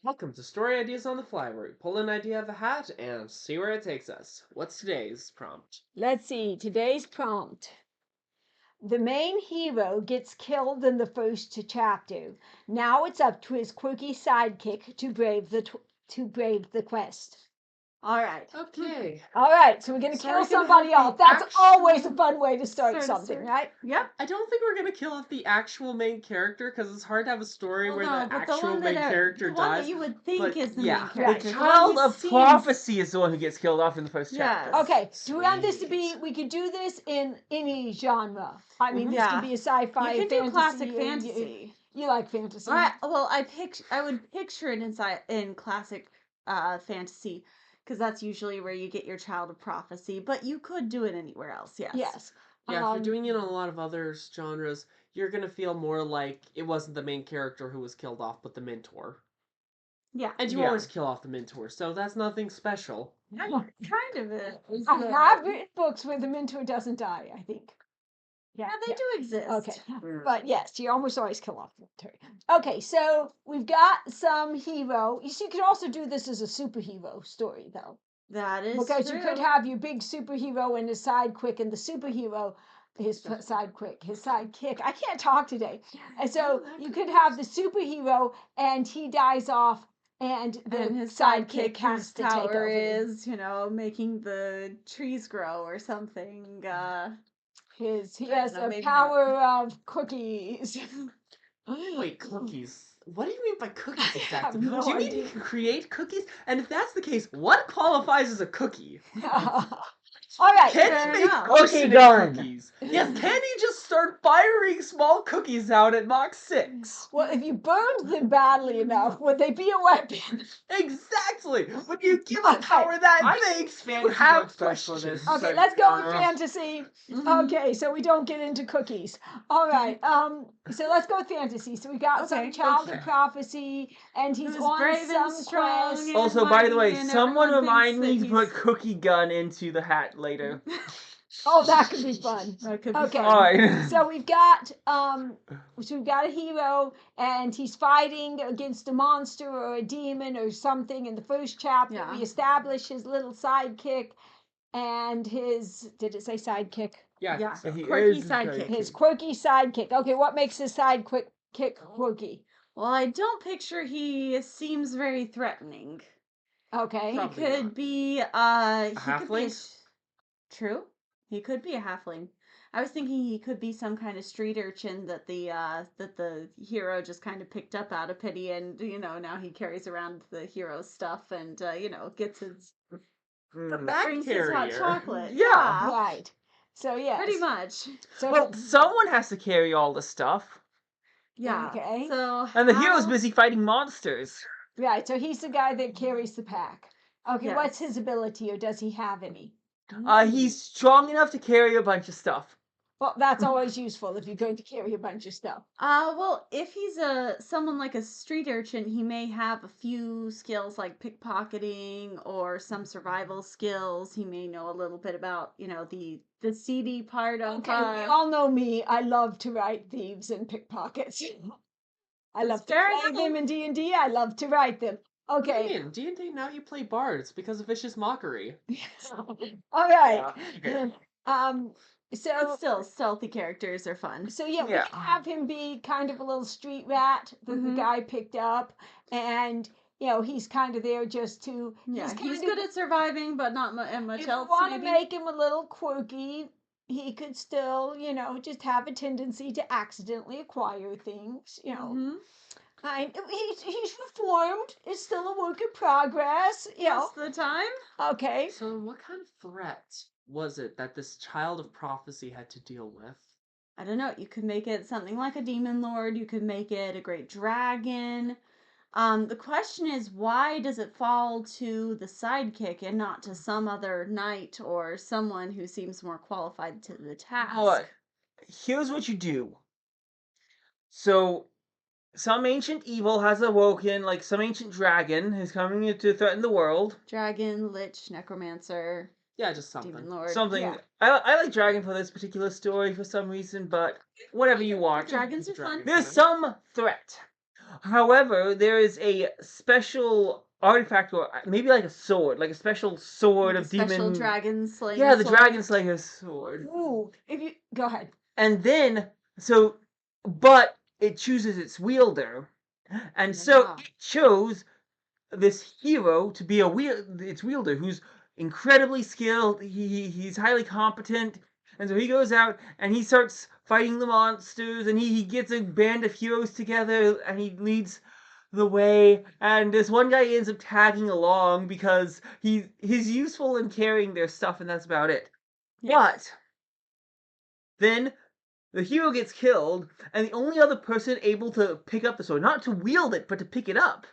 Welcome to Story Ideas on the Fly, where we pull an idea out of a hat and see where it takes us. What's today's prompt? Let's see, today's prompt. The main hero gets killed in the first chapter. Now it's up to his quirky sidekick to brave the quest. All right. Okay. All right, so we're going to So kill we're gonna somebody have else. the That's actual- always a fun way to start Start a something, story. right? Yep. I don't think we're gonna kill off the actual main character because it's hard to have a story where the actual main character the one dies. that you would think but is the yeah. main The character. The the one child who of seems- prophecy is the one who gets killed off in the first Yes. chapter. Okay, do we want this to be, Sweet. we could do this in any genre. I mean, this Yeah. could be a sci-fi, You can do fantasy. classic or fantasy. You like fantasy. I would picture it in classic fantasy, because that's usually where you get your child of prophecy. But you could do it anywhere else. Yes. Yes. Yeah, if you're doing it in a lot of other genres, you're gonna feel more like it wasn't the main character who was killed off, but the mentor. Yeah. And you Yeah. always kill off the mentor, so that's nothing special. Kind of it. I have written books where the mentor doesn't die, I think. Yeah, they do exist. Okay, but yes, you almost always kill off the mentor. Okay, so we've got some hero. You see, you could also do this as a superhero story, though. That is Because true. you could have your big superhero and his sidekick, and the superhero, his sidekick. I can't talk today. And so you could have the superhero, and he dies off, and the and his sidekick has whose to take power over. is, making the trees grow or something. He I has don't know, the maybe power of cookies. Wait, cookies? What do you mean by cookies I have exactly? no Do you mean idea. he can create cookies? And if that's the case, what qualifies as a cookie? All right. Can fair he make enough. Cookie arsenic gun. cookies? Yes, can he just start firing small cookies out at Mach 6? Well, if you burned them badly enough, would they be a weapon? Exactly! When you give Okay. a power that I big, think you fantasy have works best for this. questions. Okay, let's go with genre. fantasy. Mhm. Okay, so we don't get into cookies. All right. So let's go with fantasy. So we got some Okay, child okay. of prophecy, and he's Who's on brave some and strong quest. and Also, by the way, mighty, and someone everyone remind thinks me that to put he's- cookie gun into the hat later. Oh, that could be fun. That could be Okay. fun. Alright. So we've got a hero, and he's fighting against a monster or a demon or something. In the first chapter, Yeah. we establish his little sidekick and his, did it say sidekick? Yeah. Yeah. So he Quirky is sidekick. His quirky sidekick. Okay, what makes his sidekick quirky? Well, I don't picture he seems very threatening. Okay. He Probably could not. be he could be halfling? true. He could be a halfling. I was thinking he could be some kind of street urchin that the hero just kind of picked up out of pity, and now he carries around the hero's stuff, and gets his Back brings his hot carrier. chocolate. Yeah. Right. So yes. Pretty much. So Well, someone has to carry all the stuff. Yeah. Okay. So And the hero's how- busy fighting monsters. right. So he's the guy that carries the pack. Okay. Yes. What's his ability, or does he have any? He's strong enough to carry a bunch of stuff. Well, that's always useful if you're going to carry a bunch of stuff. Well, if he's someone like a street urchin, he may have a few skills like pickpocketing or some survival skills. He may know a little bit about, the seedy part of Okay, we all know me. I love to write thieves and pickpockets. I love to Fair play enough. them in D&D. I love to write them. What do you Okay. mean? D&D, now you play bards because of Vicious Mockery. All right. Yeah. But So still, stealthy characters are fun. so yeah, Yeah. we have him be kind of a little street rat that the Mhm. guy picked up, and he's kind of there just to. Yeah, kind he's of- good at surviving, but not much If else. you want to maybe. make him a little quirky, he could still, just have a tendency to accidentally acquire things. Mhm. He's reformed. It's still a work in progress. Most of the time. Okay. So what kind of threat was it that this child of prophecy had to deal with? I don't know. You could make it something like a demon lord. You could make it a great dragon. The question is, why does it fall to the sidekick and not to some other knight or someone who seems more qualified to the task? Alright. Here's what you do. So, some ancient evil has awoken, like some ancient dragon is coming in to threaten the world. Dragon, lich, necromancer. Yeah, just something. Demon Lord. Something. Yeah. I like Dragon for this particular story for some reason, but whatever you want. Dragons are fun. There's some threat. However, there is a special artifact, or maybe like a sword, like a special sword Like a of special demon. dragon slaying Yeah, the sword. Dragon Slayer sword. Ooh, if you go ahead. And then, but it chooses its wielder, and so Yeah. it chose this hero to be its wielder, who's incredibly skilled. He's highly competent, and so he goes out and he starts fighting the monsters, and he gets a band of heroes together, and he leads the way. And this one guy ends up tagging along because he's useful in carrying their stuff, and that's about it. Yeah. But then the hero gets killed, and the only other person able to pick up the sword, not to wield it, but to pick it up,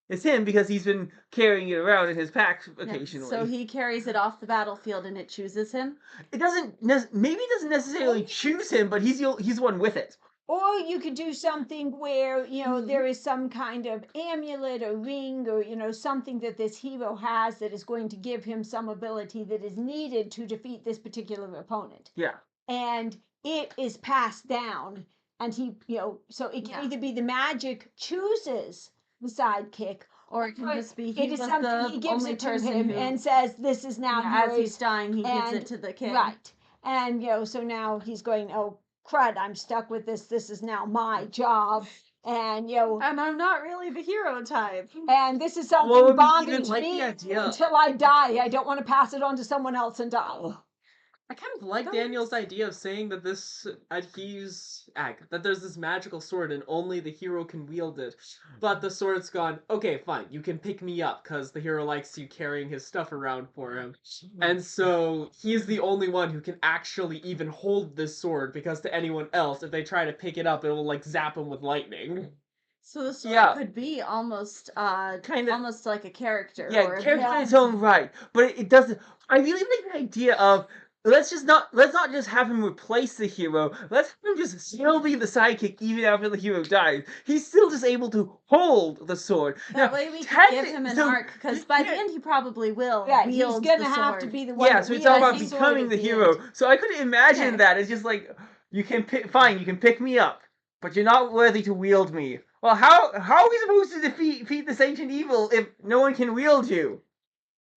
is him, because he's been carrying it around in his pack Yeah, occasionally. so he carries it off the battlefield and it chooses him. It doesn't maybe it doesn't necessarily choose him, but he's the one with it. Or you could do something where, Mhm. there is some kind of amulet or ring or, something that this hero has that is going to give him some ability that is needed to defeat this particular opponent. Yeah. And it is passed down. And he, so it can Yeah. either be the magic chooses the sidekick, Or it can or just be it he is was something the he gives only it to person him who, and says, "This is now as yours." he's dying, he gives and- it to the kid. Right. And, so now he's going, "Oh, crud, I'm stuck with this. This is now my job." And, And I'm not really the hero type. and this is Well, something would be bonded even to like me the idea- until I die. I don't want to pass it on to someone else and die. I kind of like That Daniel's idea of saying that that there's this magical sword and only the hero can wield it. But the sword's gone, okay, fine, you can pick me up, because the hero likes you carrying his stuff around for him. And so he's the only one who can actually even hold this sword, because to anyone else, if they try to pick it up, it will like zap him with lightning. So the sword Yeah. could be almost Kinda- almost like a character. Yeah, or character in its own right, but it doesn't. I really like the idea of let's not just have him replace the hero. Let's have him just still be the sidekick even after the hero dies. He's still just able to hold the sword. That Now, way we can give him an so- arc, because by the yeah. end he probably will Right, he's wield gonna the have to sword. be the one Yeah, that so it's wields all about the sword becoming at the the hero. end. So I couldn't imagine Okay. that. It's just like you can you can pick me up, but you're not worthy to wield me. Well, how are we supposed to defeat this ancient evil if no one can wield you?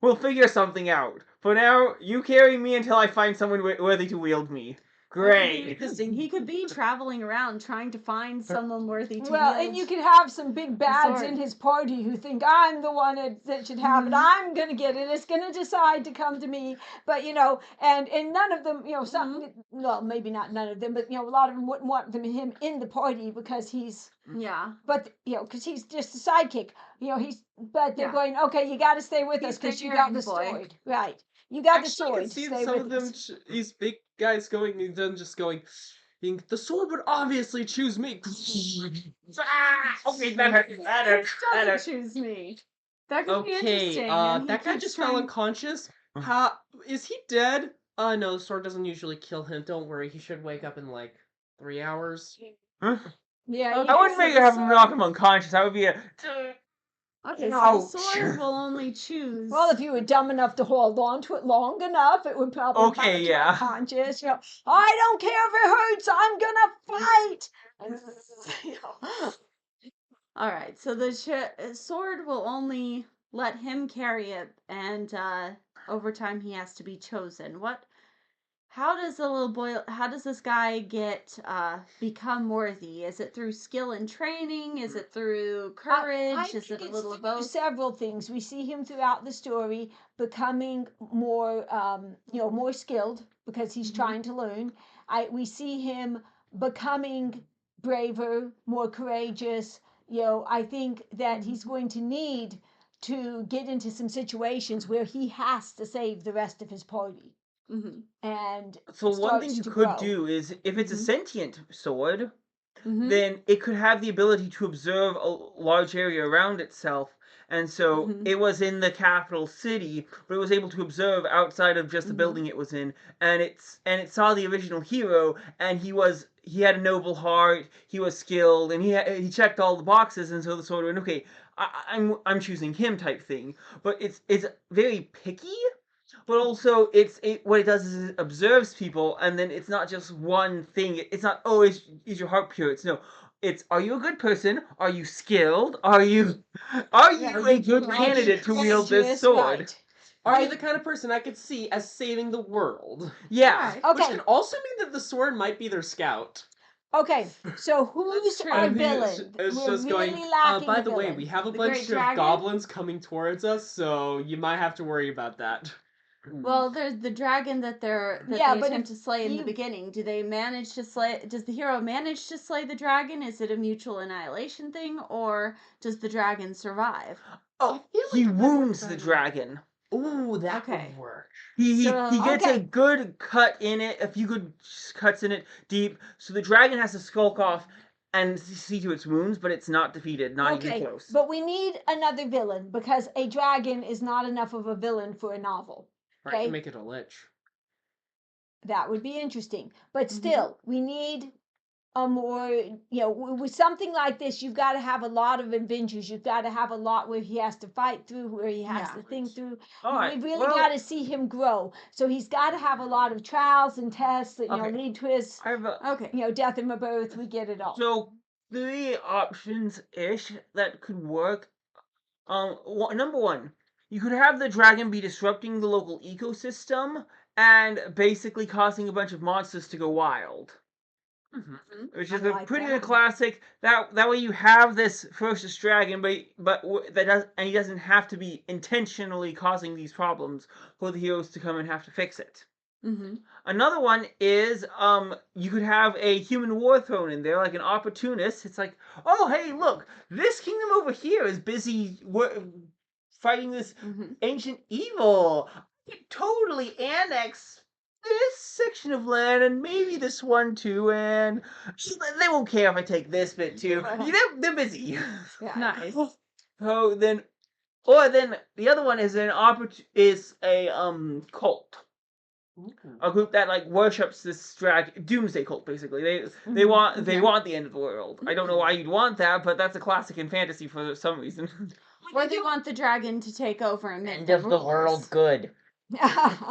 We'll figure something out. For now, you carry me until I find someone worthy to wield me. That could be Great. interesting. He could be traveling around trying to find someone worthy to Well, wield. and you could have some big bads sword. in his party who think I'm the one that should have it. Mhm. I'm gonna get it. It's gonna decide to come to me. But and none of them, some well, maybe not none of them, but a lot of them wouldn't want him in the party because he's. Yeah. But because he's just a sidekick. But they're Yeah. going, okay, you got to stay with He's us because the you got errand the boy. sword, right? You got the Actually, I sword. can see Stay some with of them, us. these big guys going, them just going, the sword would obviously choose me. Okay, that hurt. That hurt. That Doesn't hurt. choose me. That could be Okay, interesting. and he that guy keeps just fell trying- unconscious. How is he dead? No, the sword doesn't usually kill him. Don't worry, he should wake up in like 3 hours. Huh? Yeah, Okay, I wouldn't so make the her have him sword- knock him unconscious. That would be a. Okay, so the Ouch. sword will only choose. well, if you were dumb enough to hold on to it long enough, it would probably Okay, knock you yeah. unconscious. I don't care if it hurts. I'm gonna fight. And, All right, so the sword will only let him carry it, and over time he has to be chosen. How does the little boy? How does this guy become worthy? Is it through skill and training? Is it through courage? I Is think it a it's little of through both? several things. We see him throughout the story becoming more, more skilled because he's Mhm. trying to learn. We see him becoming braver, more courageous. I think that he's going to need to get into some situations where he has to save the rest of his party, Mm-hmm. and So one thing starts you to could grow. do is, if it's a Mhm. sentient sword, Mm-hmm. then it could have the ability to observe a large area around itself. And so Mhm. it was in the capital city, but it was able to observe outside of just the Mhm. building it was in. And it saw the original hero, and he had a noble heart, he was skilled, and he checked all the boxes. And so the sword went, okay, I'm choosing him type thing. But it's very picky. but also what it does is it observes people, and then it's not just one thing. It's not, oh, is your heart pure? It's no. It's, are you a good person? Are you skilled? Are you a good candidate to wield this sword? Right. Are you the kind of person I could see as saving the world? Yeah. Right. Which Okay. can also mean that the sword might be their scout. Okay. So who's true. our And villain? it's We're just really going. lacking By a the way, villain. we have a The bunch Great of Dragon? goblins coming towards us, so you might have to worry about that. Well, there's the dragon that Yeah, they but attempt to slay in the you- beginning. Do they manage to slay? Does the hero manage to slay the dragon? Is it a mutual annihilation thing, or does the dragon survive? Oh, feel he like it might work wounds the better. dragon. Ooh, that Okay. would work. He So- gets Okay. a good cut in it, a few good cuts in it deep, so the dragon has to skulk off and see to its wounds, but it's not defeated, not even Okay, close. but we need another villain because a dragon is not enough of a villain for a novel. Right, Okay, to make it a lich. that would be interesting. But Mhm. still, we need a more, with something like this, you've got to have a lot of adventures. You've got to have a lot where he has to fight through, where he has Yeah. to think through. All right. We've really well, got to see him grow. So he's got to have a lot of trials and tests that Okay. lead to his, I have a, Okay. death and rebirth. We get it all. so 3 options ish that could work. Number 1, you could have the dragon be disrupting the local ecosystem and basically causing a bunch of monsters to go wild. Which is I a like pretty that. good classic. That way you have this ferocious dragon, and he doesn't have to be intentionally causing these problems for the heroes to come and have to fix it. Mm-hmm. Another one is you could have a human war thrown in there, like an opportunist. It's like, oh hey, look, this kingdom over here is busy fighting this Mm-hmm. ancient evil. I could totally annex this section of land and maybe this one too, and they won't care if I take this bit too. They're busy. Yeah. Nice. So then, the other one is a cult. A group that like worships this doomsday cult, basically. They want the end of the world. I don't know why you'd want that, but that's a classic in fantasy for some reason. Or they want the dragon to take over and make End them of the rulers. world good. A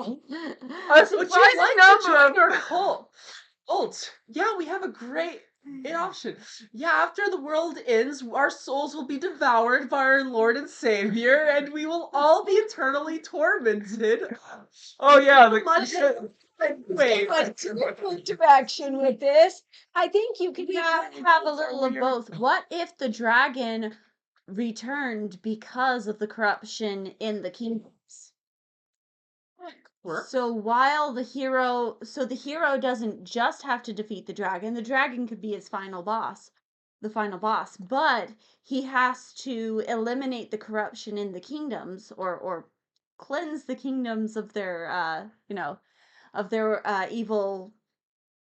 Would you surprising like to number join our of cult? Yeah, we have a great option. Yeah, after the world ends, our souls will be devoured by our Lord and Savior, and we will all be eternally tormented. Oh yeah, Much- Wait, But different direction with this. I think you could Have a little of both. What if the dragon returned because of the corruption in the kingdoms? work. So the hero doesn't just have to defeat the dragon could be his final boss, but he has to eliminate the corruption in the kingdoms or cleanse the kingdoms of their evil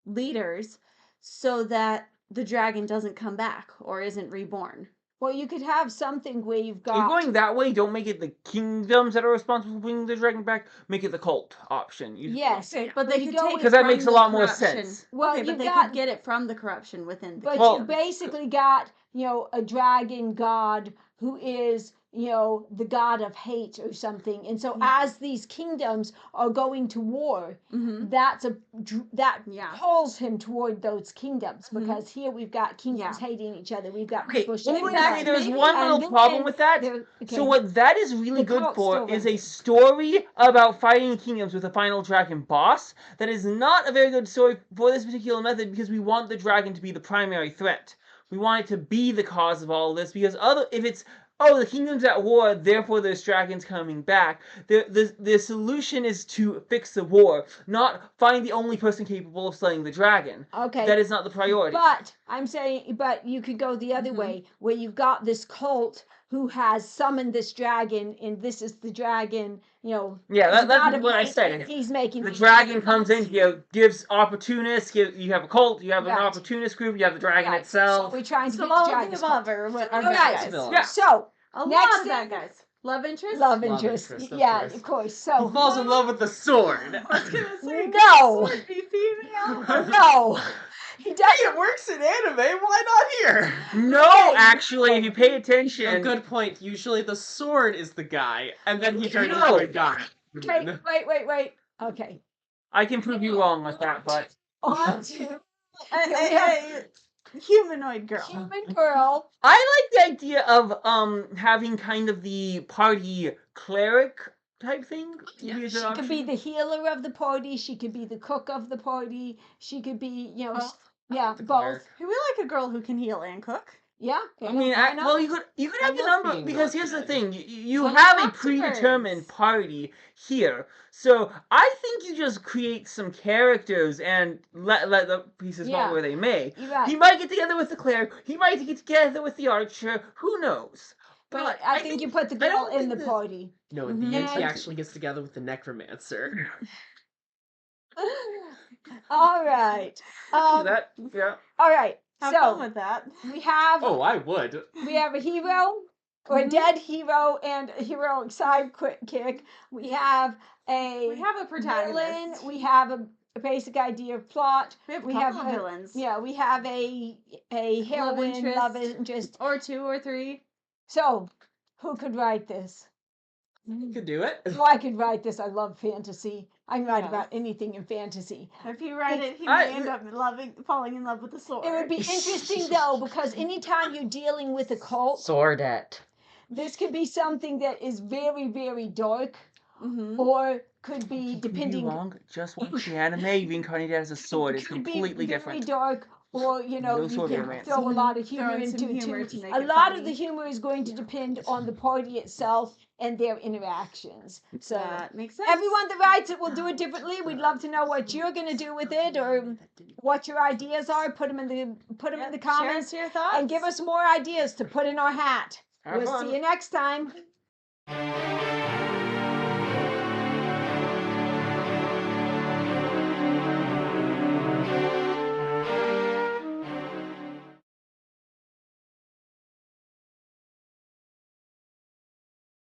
leaders so that the dragon doesn't come back or isn't reborn. Well, you could have something where you've If you're got. going that way, don't make it the kingdoms that are responsible for bringing the dragon back. Make it the cult option. Yes, But they you could go take with- because that from makes a the lot more corruption. sense. Well, Okay, but you've they got- could get it from the corruption within the But Well- you basically got, a dragon god who is, the god of hate or something. And so Yeah. as these kingdoms are going to war, Mm-hmm. that Yeah. pulls him toward those kingdoms Mhm. because here we've got kingdoms Yeah. hating each other. We've got Okay, people only shooting that's each there's maybe- one other. little And problem then with that. there- okay. So what that is really The good cult for still is a runs. story about fighting kingdoms with a final dragon boss. That is not a very good story for this particular method because we want the dragon to be the primary threat. We want it to be the cause of all this because if it's the kingdom's at war, therefore there's dragons coming back. The solution is to fix the war, not find the only person capable of slaying the dragon. Okay. That is not the priority. But I'm saying, but you could go the other Mhm. way, where you've got this cult who has summoned this dragon, and this is the dragon. Yeah, the god that's of what I hate, said. He's making The dragon comes in here, gives opportunists. You have a cult, you have an Right. opportunist group, you have the dragon Right. itself. So we're trying to So get all the of the dragon's above cult. are bad Alright, guys. Yeah. So A Next lot of thing- bad guys. Love interest? love Love interest, interest, of yeah, course. of course. He So falls in love with the sword. I was gonna say, No. could be female. no, he Hey, doesn't. it works in anime. Why not here? No, actually, if you pay A attention. good point. Usually the sword is the guy, and then he turns No. into a guy. Neckerman. Wait. Okay. I can prove you wrong with that, but On to A humanoid girl. human girl. I like the idea of having kind of the party cleric type thing. Yeah, Maybe as She an could be option. the healer of the party. She could be the cook of the party. She could be, yeah, The both. cleric. We like a girl who can heal and cook. Yeah. I mean, why not? well, you could have I the love number being because not here's the dead. thing: you Well, have a lots of predetermined birds. party here, so I think you just create some characters and let the pieces fall Yeah. where they may. You're right. He might get together with the cleric. He might get together with the archer. Who knows? But I think you put the I girl don't in think the that- party. No, in the end, he And- actually gets together with the necromancer. All right. that. Yeah. All right. Have fun So with that. we have Oh, I would. we have a hero or a Mhm. dead hero and a heroic sidekick. We have a We have a protagonist. villain. We have a basic idea of plot. We have a we couple have of a- villains. Yeah, we have a heroine, love interest. Or 2 or 3. So, who could write this? You could do it. Oh, I could write this. I love fantasy. I can write Yes. about anything in fantasy. If you write it, he I- may end up falling in love with the sword. It would be interesting though, because anytime you're dealing with a cult, Swordette. this could be something that is very, very dark, Mm-hmm. or could be Don't get me depending. wrong, just watch the anime reincarnated as a sword. It's Could be completely very different. dark, or No you sword can romance. throw a lot of humor Throw in into some it humor too. to make A it lot of funny. the humor is going to depend on the party itself and their interactions. So That makes sense. everyone that writes it will do it differently. We'd love to know what you're going to do with it, or what your ideas are. Put them in the Share comments, us your thoughts. and give us more ideas to put in our hat. Have We'll fun. see you next time.